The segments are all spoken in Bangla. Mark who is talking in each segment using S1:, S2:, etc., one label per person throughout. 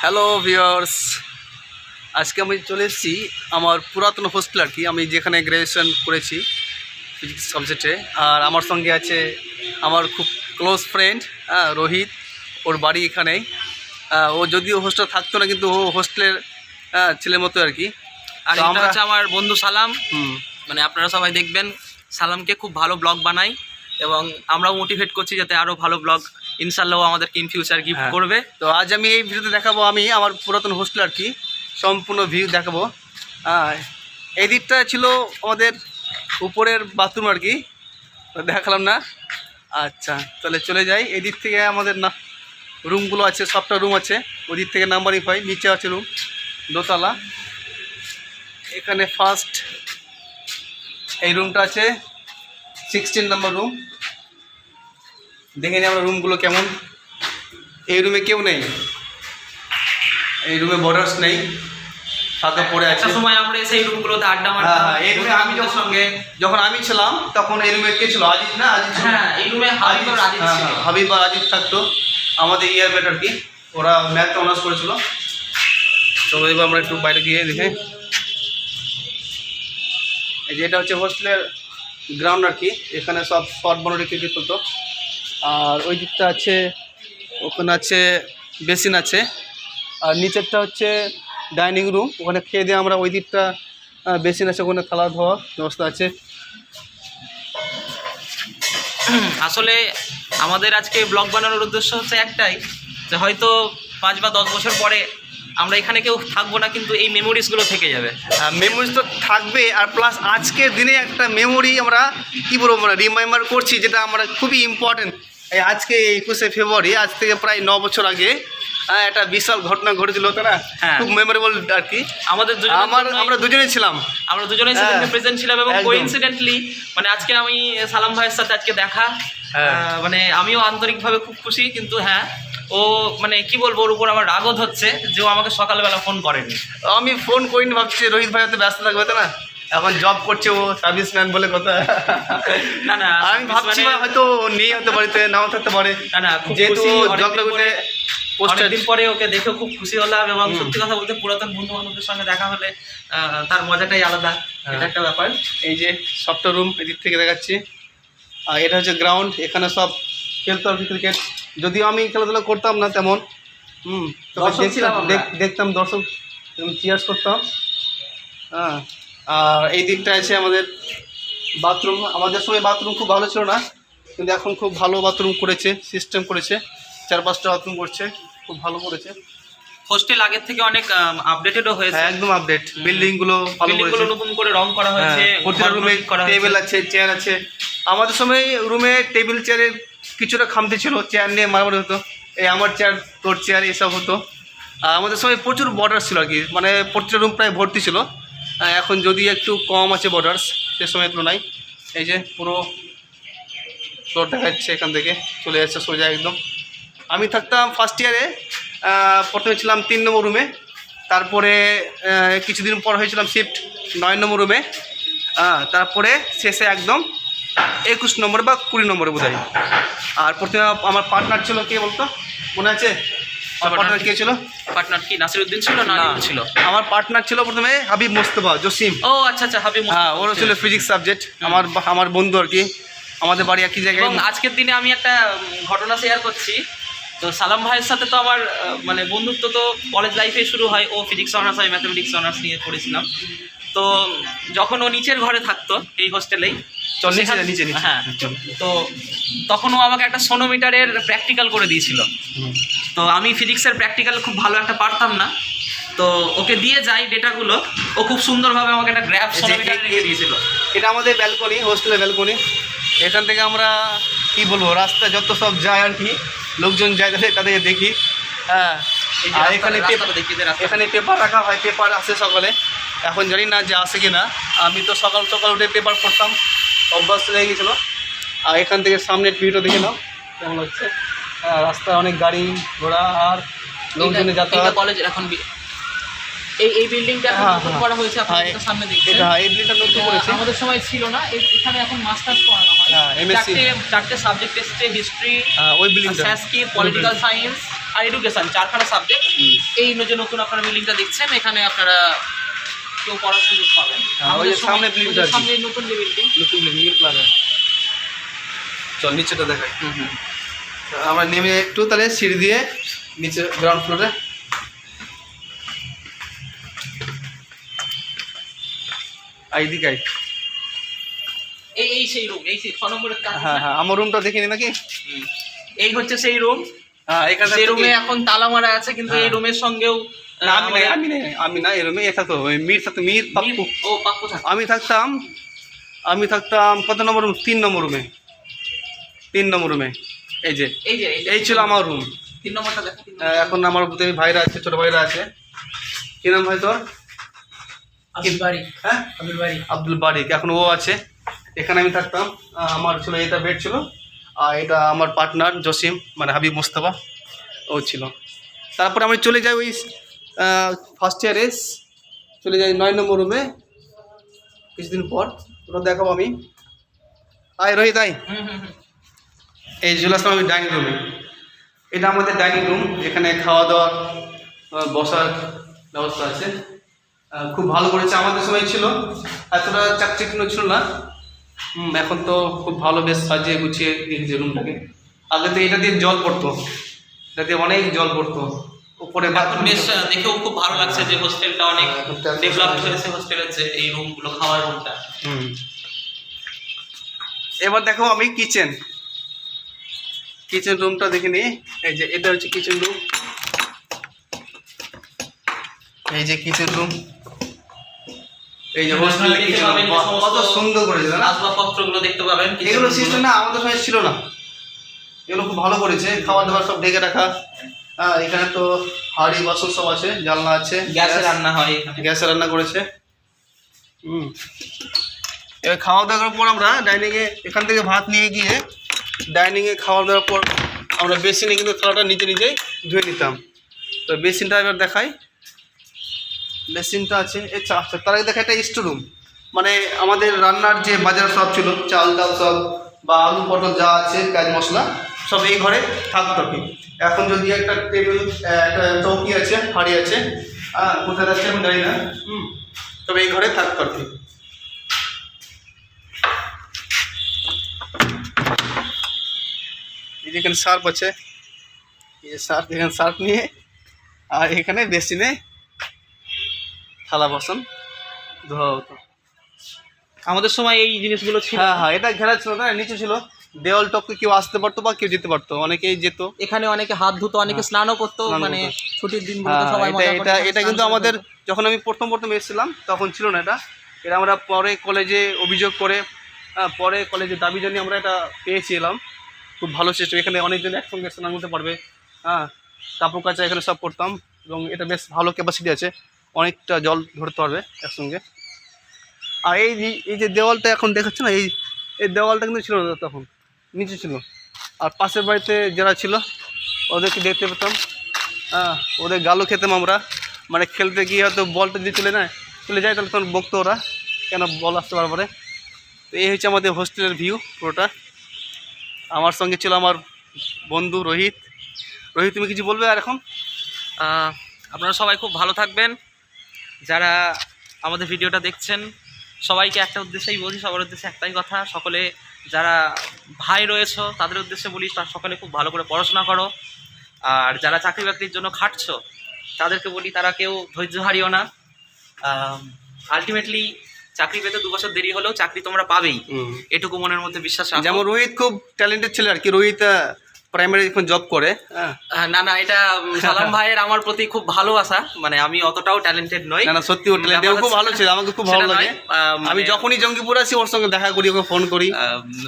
S1: হ্যালো ভিউয়ার্স, আজকে আমি চলে এসেছি আমার পুরাতন হোস্টেল আর কি, আমি যেখানে গ্র্যাজুয়েশন করেছি ফিজিক্স সাবজেক্টে। আর আমার সঙ্গে আছে আমার খুব ক্লোজ ফ্রেন্ড রোহিত, ওর বাড়ি এখানেই। ও যদিও হোস্টেল থাকতো না, কিন্তু ও হোস্টেলের ছেলের মতো আর কি।
S2: আর এটা হচ্ছে আমার বন্ধু সালাম।
S1: মানে
S2: আপনারা সবাই দেখবেন সালামকে, খুব ভালো ব্লগ বানাই এবং আমরাও মোটিভেট করছি যাতে আরও ভালো ব্লগ ইনশাল্লাহ আমাদেরকে ইন ফিউচার গিফট করবে।
S1: তো আজ আমি এই ভিডিওতে দেখাবো আমি আমার পুরাতন হোস্টেল আর কি, সম্পূর্ণ ভিউ দেখাবো। এই দিকটা ছিল আমাদের উপরের বাথরুম আর কি, দেখালাম না। আচ্ছা তাহলে চলে যাই। এই দিক থেকে আমাদের না রুমগুলো আছে, সবটা রুম আছে। ওই দিক থেকে নাম্বারিং হয়, নিচে আছে রুম দোতলা। এখানে ফার্স্ট এই রুমটা আছে 16 নম্বর রুম। দেখে নিই আমরা রুমগুলো কেমন। এই রুমে কেউ নেই, এই রুমে বর্ডার্স নেই, ফাঁকা পড়ে আছে।
S2: একটা সময় আমরা সেই রুমগুলোতে আড্ডা মারতাম।
S1: এই রুমে আমি যখন আমি ছিলাম তখন এই রুমে কে ছিল? আজিজ না? আজিজ ছিল।
S2: হ্যাঁ, এই রুমে হাবিব আর আজিজ ছিল।
S1: হাবিব আর আজিজ থাকতো আমাদের ইয়ারমেট আর কি, ওরা ম্যাথ অনার্স করেছিল। তো এবার আমরা একটু বাইরে গিয়ে দেখে, এই যে এটা হচ্ছে হোস্টেলের গ্রাউন্ড আর কি, এখানে সব শর্ট বাউন্ডারি ক্রিকেট হতো। আর ওই দিকটা আছে, ওখানে আছে বেসিন আছে। আর নিচেরটা হচ্ছে ডাইনিং রুম, ওখানে খেয়ে দিয়ে আমরা ওই দিকটা বেসিন আছে, ওখানে থালা ধোয়া ব্যবস্থা আছে।
S2: আসলে আমাদের আজকে ব্লগ বানানোর উদ্দেশ্য হচ্ছে একটাই, যে হয়তো 5 বা 10 বছর পরে আমরা এখানে কেউ থাকবো না, কিন্তু এই মেমোরিজগুলো থেকে যাবে।
S1: মেমোরিজ তো থাকবে, আর প্লাস আজকের দিনে একটা মেমোরি আমরা কী বলবো, আমরা রিমেম্বার করছি, যেটা আমরা খুবই ইম্পর্টেন্ট। এই আজকে 21শে ফেব্রুয়ারি, আজ থেকে প্রায় 9 বছর আগে একটা বিশাল ঘটনা ঘটেছিল, তাই না? খুব মেমোরেবল আর কি। আমরা দুজনেই ছিলাম,
S2: প্রেজেন্ট ছিলাম এবং কোইন্সিডেন্টলি মানে আজকে আমি সালাম ভাইয়ের সাথে আজকে দেখা, মানে আমিও আন্তরিকভাবে খুব খুশি। কিন্তু হ্যাঁ, ও মানে কি বলবো, ওর উপর আমার রাগও হচ্ছে যে ও আমাকে সকালবেলা ফোন করেনি।
S1: আমি ফোন করিনি, ভাবছি রোহিত ভাই হয়তো ব্যস্ত থাকবে, তাই না? এখন জব করছে ও, সার্ভিসম্যান বলে কথা।
S2: না
S1: আমি ভাবছি হয়তো নেই, হতে বাড়িতে নাও থাকতে পারে।
S2: না,
S1: যেহেতু জবটা করতে
S2: অনেকদিন পরে ওকে দেখে খুব খুশি হলাম। এবং সত্যি কথা বলতে পুরাতন বন্ধু বান্ধবদের সঙ্গে দেখা হলে তার মজাটাই আলাদা, এটা একটা ব্যাপার।
S1: এই যে সবটা রুম এদিক থেকে দেখাচ্ছি। আর এটা হচ্ছে গ্রাউন্ড, এখানে সব খেলতাম ক্রিকেট, যদিও আমি খেলাধুলা করতাম না তেমন। দেখতাম দর্শক, চিয়ার্স করতাম। আর এই দিকটা আছে আমাদের বাথরুম। আমাদের সময় বাথরুম খুব ভালো ছিল না, কিন্তু এখন খুব ভালো বাথরুম করেছে, সিস্টেম করেছে, 4-5টা বাথরুম করছে, খুব ভালো করেছে।
S2: হোস্টেল আগের থেকে অনেক আপডেটেডও হয়েছে,
S1: একদম আপডেট। বিল্ডিংগুলো
S2: নতুন করে রং করা হয়েছে,
S1: প্রতিটা রুমে টেবিল আছে, চেয়ার আছে। আমাদের সময় রুমে টেবিল চেয়ারের কিছুটা খামতি ছিল, চেয়ার নিয়ে মারামারি হতো, এই আমার চেয়ার তোর চেয়ার এসব হতো। আমাদের সময় প্রচুর বর্ডার ছিল আর কি, মানে প্রতিটা রুম প্রায় ভর্তি ছিল। এখন যদি একটু কম আছে বর্ডার্স সে সময় তুলনায়। এই যে পুরো ফ্লোর দেখা যাচ্ছে, এখান থেকে চলে যাচ্ছে সোজা একদম। আমি থাকতাম ফার্স্ট ইয়ারে, প্রথমে ছিলাম 3 নম্বর রুমে, তারপরে কিছুদিন পর হয়েছিলাম শিফট 9 নম্বর রুমে, তারপরে শেষে একদম 21 নম্বর বা 20 নম্বরে বোধহয়। আর প্রথমে আমার পার্টনার ছিল, কে বলতো, মনে আছে? পার্টনার কে ছিল?
S2: পার্টনার কি নাসিরউদ্দিন ছিল না ছিল?
S1: আমার পার্টনার ছিল প্রথমে হাবিব মোস্তফা জসিম।
S2: ও আচ্ছা, হাবিব।
S1: হ্যাঁ, ওরা ছিল ফিজিক্স সাবজেক্ট, আমার বন্ধু আর কি, আমাদের বাড়ি একই জায়গায়।
S2: এবং আজকের দিনে আমি একটা ঘটনা শেয়ার করছি। তো সালাম ভাইয়ের সাথে তো আমার মানে বন্ধুত্ব তো কলেজ লাইফে শুরু হয়। ও ফিজিক্স অনার্স, আমি ম্যাথামেটিক্স অনার্স নিয়ে পড়েছিলাম। তো যখন ও নিচের ঘরে থাকতো এই হোস্টেলেই, হ্যাঁ, তো তখন ও আমাকে একটা সোনোমিটারের প্র্যাকটিক্যাল করে দিয়েছিল। তো আমি ফিজিক্সের প্র্যাকটিক্যাল খুব ভালো একটা পারতাম না, তো ওকে দিয়ে যাই ডেটাগুলো, ও খুব সুন্দরভাবে আমাকে একটা গ্রাফ সোনোমিটার রেখে দিয়েছিল।
S1: এটা আমাদের ব্যালকনি, হোস্টেলের ব্যালকনি। এখান থেকে আমরা কি বলবো, রাস্তা যত সব যায় আর কি, লোকজন যায় তাদের দেখি। হ্যাঁ, আর এখানে পেপার রাখা হয়, পেপার আসে সকালে। এখন জানি না যে আসে কি না, আমি তো সকাল সকাল উঠে পেপার পড়তাম, অভ্যাস লেগে গেছিলো। আর এখান থেকে সামনের ভিউটা দেখে নাও কেমন হচ্ছে। রাস্তায় অনেক গাড়ি ঘোড়া আর লোকজনের যাতায়াত।
S2: কলেজের এখন এই বিল্ডিংটা নতুন করা হয়েছে, আপনাদের সামনে দেখছেন।
S1: এই বিল্ডিংটা নতুন করেছে,
S2: আমাদের সময় ছিল না। এখানে এখন মাস্টার্স পড়ানো হয়।
S1: এমএসসি,
S2: 4টে সাবজেক্ট এসছে, হিস্ট্রি,
S1: ওই বিল্ডিংটা,
S2: সংস্কৃত, পলিটিক্যাল সায়েন্স, আর এডুকেশন, 4খানা সাবজেক্ট। এই যে নতুন আপনারা বিল্ডিংটা দেখছেন, এখানে আপনারা কেউ পড়ার সুযোগ পাবেন।
S1: ওই যে সামনে বিল্ডিংটা আছে,
S2: সামনে নতুন যে বিল্ডিং,
S1: নতুন বিল্ডিং প্ল্যান। চল নিচেটা দেখাই। আমরা নেমে একটু তাহলে সিঁড়ি দিয়ে নিচে গ্রাউন্ড ফ্লোরে। এইদিকে
S2: এই সেই রুম, এই সেই 6 নম্বরের কাজ।
S1: হ্যাঁ হ্যাঁ, আমার রুমটা দেখিনি নাকি?
S2: এই হচ্ছে সেই রুম।
S1: হ্যাঁ, এখানে
S2: সেই রুমে এখন তালা মারা আছে, কিন্তু এই রুমের সঙ্গেও
S1: আমি না, এই রুমে থাকতো মীর থাকতো, মীর পাপ্পু।
S2: ও পাপ্পু থাকতো।
S1: আমি থাকতাম কত নম্বর রুম? 3 নম্বর রুমে। 3 নম্বর রুমে। এই ছিল আমার রুম।
S2: 3 নম্বরটা দেখো।
S1: এখন আমার ভাইরা আছে, ছোট ভাইরা আছে। কি নাম ভাই তোর?
S2: আব্দুল বারিক।
S1: হ্যাঁ, আব্দুল বারিক। এখন ও আছে এখানে। আমি থাকতাম। আমার ছিল এটা বেড ছিল, আর এটা আমার পার্টনার জসিম, মানে হাবিব মোস্তফা, ও ছিল। তারপরে আমি চলে যাই ওই ফার্স্ট ইয়ারে, চলে যাই 9 নম্বর রুমে কিছুদিন পর। ওটা দেখাবো আমি। রোহিত এই চলে আসলাম আমি ডাইনিং রুমে। এটা আমাদের ডাইনিং রুম, এখানে খাওয়া দাওয়া বসার ব্যবস্থা আছে। খুব ভালো করেছে। আমাদের সময় ছিল এতটা চাকচিক্য ছিল না। এখন তো খুব ভালো, বেশ সাজিয়ে গুছিয়ে দিয়েছে রুমটাকে। আগে তো এটা দিয়ে জল পড়তো, এটা দিয়ে অনেক জল পড়তো উপরে।
S2: এখন বেশ দেখেও খুব ভালো লাগছে যে হোস্টেলটা অনেক ডেভেলপ হয়েছে। হোস্টেলের যে এই রুমগুলো, খাওয়ার রুমটা।
S1: এবার দেখো আমি কিচেন রুমটা দেখে নিই। এই যে এটা হচ্ছে কিচেন রুম। এই যে কিচেন রুম, এই যে হোস্টেলের কিচেন রুম কত সুন্দর করেছে না?
S2: আসবাবপত্রগুলো দেখতে পাবেন।
S1: এগুলো সিস্টেম না, আমাদের সময় ছিল না। এগুলো খুব ভালো করেছে। খাবার দাবার সব ঢেকে রাখা। এখানে তো হাঁড়ি বাসন সব আছে, জানলা আছে,
S2: গ্যাসে রান্না হয়,
S1: গ্যাসে রান্না করেছে। এবার খাওয়া দাওয়ার পর আমরা ডাইনিংয়ে, এখান থেকে ভাত নিয়ে গিয়ে ডাইনিংয়ে খাওয়া দাওয়ার পর আমরা বেসিনে কিন্তু থালাটা নিজেই ধুয়ে নিতাম। তো বেসিনটা এবার দেখাই। বেসিনটা আছে আচ্ছা, তার আগে দেখা একটা স্টোর রুম, মানে আমাদের রান্নার যে বাজার সব ছিল, চাল ডাল সব বা আলু পটল যা আছে, পেঁয়াজ মশলা সব এই ঘরে থাকতো আর কি। এখন যদি একটা টেবিল, একটা চৌকি আছে, হাঁড়ি আছে, কোথায় যাচ্ছে আমি জানি না, তবে এই ঘরে থাকতো আর কি। এখানে সার্ফ আছে, এখানে সার্ফ নিয়ে, আর এখানে বেসিনে থালা বাসন ধোয়া হতো।
S2: আমাদের সময় এই জিনিসগুলো ছিল।
S1: হ্যাঁ, এটা ঘেরা ছিল না, নিচে ছিল। দেওয়াল টপকে কেউ আসতে পারতো বা কেউ যেতে পারতো, অনেকেই যেত।
S2: এখানে অনেকে হাত ধুতো, অনেকে স্নানও করতো, মানে ছুটির দিনগুলোতে সবাই মজা করতো।
S1: এটা কিন্তু আমাদের যখন আমি প্রথম এসেছিলাম তখন ছিল না এটা। এটা আমরা পরে কলেজে অভিযোগ করে, পরে কলেজে দাবি জানিয়ে আমরা এটা পেয়েছিলাম। খুব ভালো সিস্টেম, এখানে অনেকজন একসঙ্গে স্নান করতে পারবে। কাপড় কাচা এখানে সব করতাম, এবং এটা বেশ ভালো ক্যাপাসিটি আছে, অনেকটা জল ধরতে পারবে একসঙ্গে। আর এই যে দেওয়ালটা এখন দেখাচ্ছ না, এই দেওয়ালটা কিন্তু ছিল না তখন, নিচে ছিল। আর পাশের বাড়িতে যারা ছিল ওদেরকে দেখতে পেতাম, ওদের গালও খেতাম আমরা, মানে খেলতে গিয়ে হয়তো বলটা দিয়ে চলে যায়, তাহলে তখন বকতো ওরা কেন বল আসতে পারবে। তো এই হচ্ছে আমাদের হোস্টেলের ভিউ পুরোটা। আমার সঙ্গে ছিল আমার বন্ধু রোহিত। তুমি কিছু বলবে? আর এখন
S2: আপনারা সবাই খুব ভালো থাকবেন। যারা আমাদের ভিডিওটা দেখছেন সবাইকে একটা উদ্দেশ্যেই বলছি, সবার উদ্দেশ্যে একটাই কথা, সকলে যারা ভাই রয়েছে তাদের উদ্দেশ্যে বলি, তার সকলে খুব ভালো করে পড়াশোনা করো। আর যারা চাকরি বাকরির জন্য খাটছো তাদেরকে বলি, তারা কেউ ধৈর্য হারিও না। আলটিমেটলি চাকরি পেতে 2 বছর দেরি হলেও চাকরি তোমরা পাবেই, এটুকু মনের মধ্যে বিশ্বাস রাখো।
S1: যেমন রোহিত খুব ট্যালেন্টেড ছেলে আর কি। রোহিত প্রাইমারি এখন জব করে।
S2: না, এটা সালাম ভাইয়ের আমার প্রতি খুব ভালোবাসা, মানে আমি অতটাও ট্যালেন্টেড নই।
S1: না, সত্যি ও ট্যালেন্টেড, খুব ভালো ছিল, আমাকে খুব ভালো লাগে। আমি যখনই জঙ্গিপুর আসি ওর সঙ্গে দেখা করি, ওকে ফোন করি,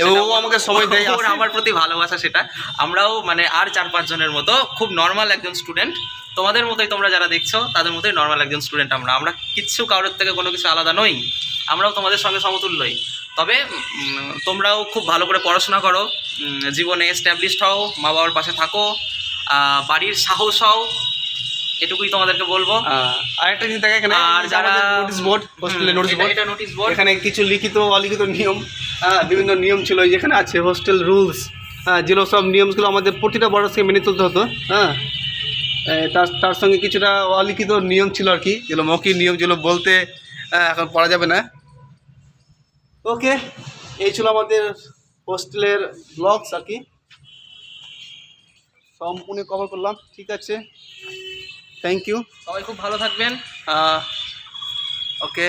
S1: এবং ও আমাকে সময় দেয়।
S2: আমার প্রতি ভালোবাসা সেটা। আমরাও মানে আর 4-5 জনের মতো খুব নর্মাল একজন স্টুডেন্ট, তোমাদের মতোই, তোমরা যারা দেখছো তাদের মতোই নর্মাল একজন স্টুডেন্ট। আমরা কিচ্ছু কারোর থেকে কোনো কিছু আলাদা নই, আমরাও তোমাদের সঙ্গে সমতুল্যই। তবে তোমরাও খুব ভালো করে পড়াশোনা করো, জীবনে এস্টাবলিশড হও, মা বাবার পাশে থাকো, বাড়ির সাহস হও, এটুকুই তোমাদেরকে বলবো।
S1: আরেকটা জিনিস দেখা, এখানে আর যারা নোটিশ বোর্ড, হোস্টেলের নোটিশ বোর্ড,
S2: এটা নোটিশ বোর্ড,
S1: এখানে কিছু লিখিত অলিখিত নিয়ম, বিভিন্ন নিয়ম ছিল যেখানে আছে হোস্টেল রুলস, যেগুলো সব নিয়মগুলো আমাদের প্রতিটা বড় থেকে মেনে চলতে হতো। তার সঙ্গে কিছুটা অলিখিত নিয়ম ছিল আর কি, যেগুলো মৌখিক নিয়ম, যেগুলো বলতে এখন পড়া যাবে না। ওকে, এই ছিল আমাদের হোস্টেলের ব্লগস আর কি, সম্পূর্ণ কভার করলাম। ঠিক আছে, থ্যাংক ইউ,
S2: সবাই খুব ভালো থাকবেন।
S1: ওকে।